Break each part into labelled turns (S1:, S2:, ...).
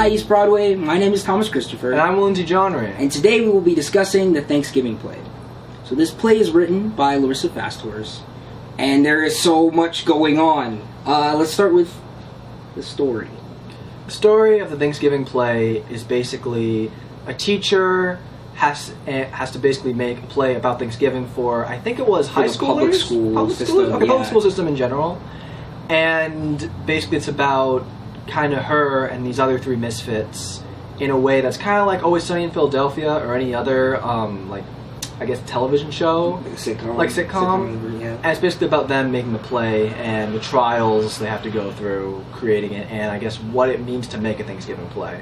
S1: Hi, East Broadway. My name is Thomas Christopher.
S2: And I'm Willinzy Jonri.
S1: And today we will be discussing the Thanksgiving play. So this play is written by Larissa Fasthorse, and there is so much going on. Let's start with the story.
S2: The story of the Thanksgiving play is basically a teacher has to basically make a play about Thanksgiving for, I think it was high schoolers?
S1: Public school system.
S2: Public school system in general. And basically it's about kind of her and these other three misfits in a way that's kind of like Always Sunny in Philadelphia or any other, I guess, television show. Like sitcom. Yeah. And it's basically about them making the play and the trials they have to go through creating it, and I guess what it means to make a Thanksgiving play.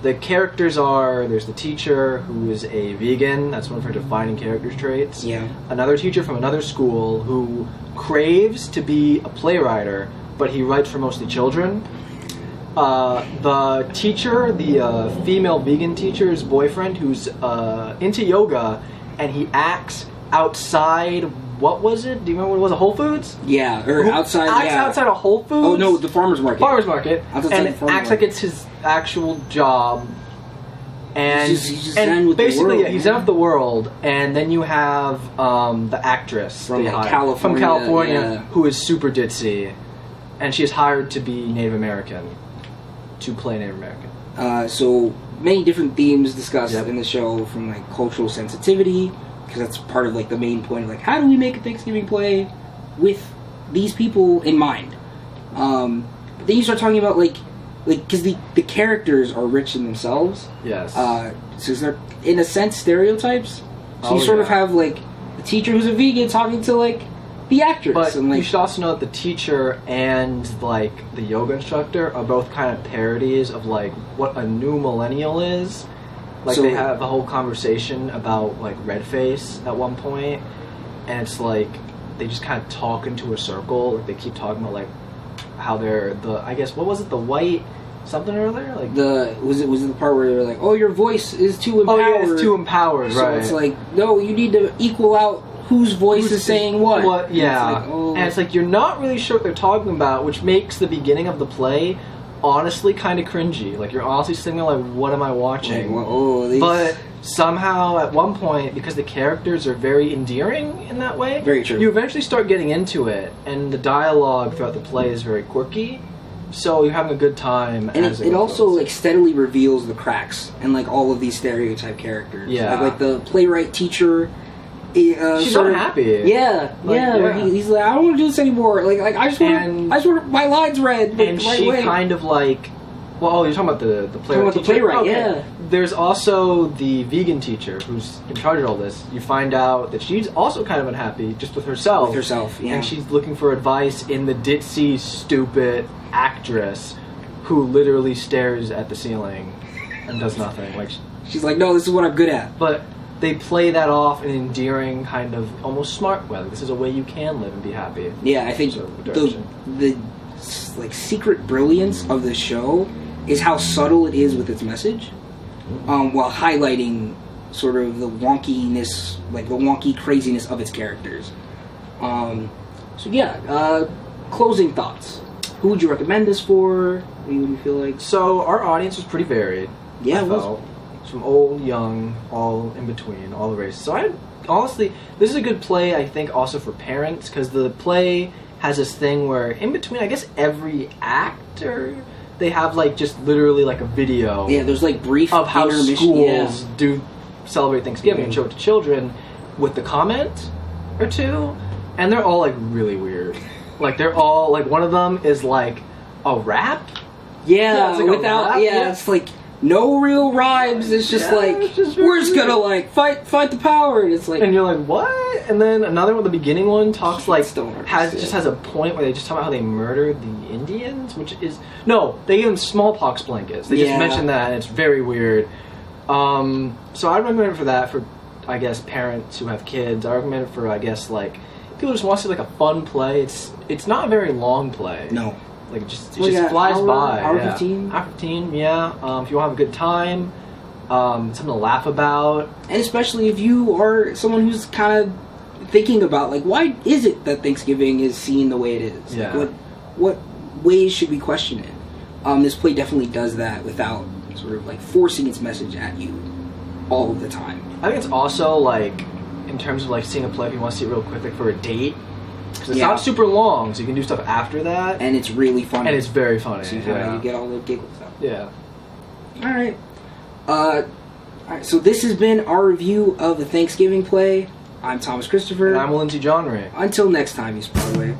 S2: The characters are, there's the teacher who is a vegan, that's one of her defining character traits.
S1: Yeah.
S2: Another teacher from another school who craves to be a playwright, but he writes for mostly children. The teacher, the female vegan teacher's boyfriend, who's into yoga, and he acts outside. What was it? Do you remember what it was? A Whole Foods?
S1: Yeah, or outside.
S2: Outside a Whole Foods.
S1: Oh no, the farmers market.
S2: Farmers market, and
S1: it
S2: acts like it's his actual job. And
S1: he's just zen with
S2: basically,
S1: the world,
S2: he's zen with the world. And then you have the actress
S1: from California,
S2: who is super ditzy, and she is hired to be Native American, to play Native American.
S1: So many different themes discussed in the show, from like cultural sensitivity, because that's part of like the main point of like, how do we make a Thanksgiving play with these people in mind? But then you start talking about like because the characters are rich in themselves.
S2: Yes.
S1: So they're in a sense stereotypes. So you sort of have like the teacher who's a vegan talking to like the actress.
S2: But
S1: and, like,
S2: you should also know that the teacher and like the yoga instructor are both kind of parodies of like what a new millennial is. Like, so they have a whole conversation about like red face at one point, and it's like they just kind of talk into a circle. Like they keep talking about like how they're I guess what was it, the white something or other, like
S1: was it the part where they're like, oh, your voice is too empowered.
S2: Oh yeah, it's too empowered,
S1: so
S2: right?
S1: It's like, no, you need to equal out whose voice is saying what.
S2: Yeah.
S1: And
S2: it's like you're not really sure what they're talking about, which makes the beginning of the play honestly kind of cringy. Like you're honestly sitting there like, what am I watching?
S1: Like,
S2: but somehow at one point, because the characters are very endearing in that way,
S1: very true,
S2: you eventually start getting into it, and the dialogue throughout the play is very quirky. So you're having a good time.
S1: And it also like steadily reveals the cracks and like all of these stereotype characters.
S2: Yeah.
S1: Like the playwright teacher.
S2: She's not happy.
S1: Yeah, he's like, I don't want to do this anymore. Like I just want my lines read.
S2: And she kind of like, well, you're talking about the playwright.
S1: The playwright, yeah.
S2: There's also the vegan teacher who's in charge of all this. You find out that she's also kind of unhappy just with herself.
S1: Yeah.
S2: And she's looking for advice in the ditzy, stupid actress who literally stares at the ceiling and does nothing. Like
S1: she's like, no, this is what I'm good at.
S2: But they play that off in an endearing, kind of almost smart way. This is a way you can live and be happy.
S1: Yeah, I think the like secret brilliance of the show is how subtle it is with its message, while highlighting sort of the wonkiness, like the wonky craziness of its characters. Closing thoughts. Who would you recommend this for? What do you feel like?
S2: So our audience was pretty varied.
S1: Yeah, it was.
S2: From old, young, all in between, all the races. So honestly, this is a good play, I think, also for parents, because the play has this thing where in between, I guess, every actor, they have like just literally like a video.
S1: Yeah, there's like brief
S2: of how schools do celebrate Thanksgiving and show it to children with the comment or two, and they're all like really weird. Like they're all like, one of them is like a rap.
S1: Yeah, it's like it's like no real rhymes. It's just we're just gonna like fight the power, and it's like,
S2: and you're like, what? And then another one, the beginning one, talks like has a point where they just talk about how they murdered the Indians, which is they give them smallpox blankets. They just mention that, and it's very weird. So I recommend it for that, for I guess parents who have kids. I recommend it for, I guess, like people who just want to see like a fun play. It's not a very long play.
S1: No.
S2: Like it just flies by.
S1: Hour 15?
S2: Hour 15, yeah. If you want to have a good time, something to laugh about.
S1: And especially if you are someone who's kind of thinking about, like, why is it that Thanksgiving is seen the way it is?
S2: Yeah.
S1: Like, what ways should we question it? This play definitely does that without sort of like forcing its message at you all of the time.
S2: I think it's also like, in terms of like seeing a play, if you want to see it real quick, like for a date, because it's not super long, so you can do stuff after that,
S1: and it's really funny,
S2: and it's very funny.
S1: So you get all the giggles out.
S2: Yeah.
S1: All right. All right. So this has been our review of the Thanksgiving play. I'm Thomas Christopher.
S2: And I'm Willinzy Jonri.
S1: Until next time, East Broadway.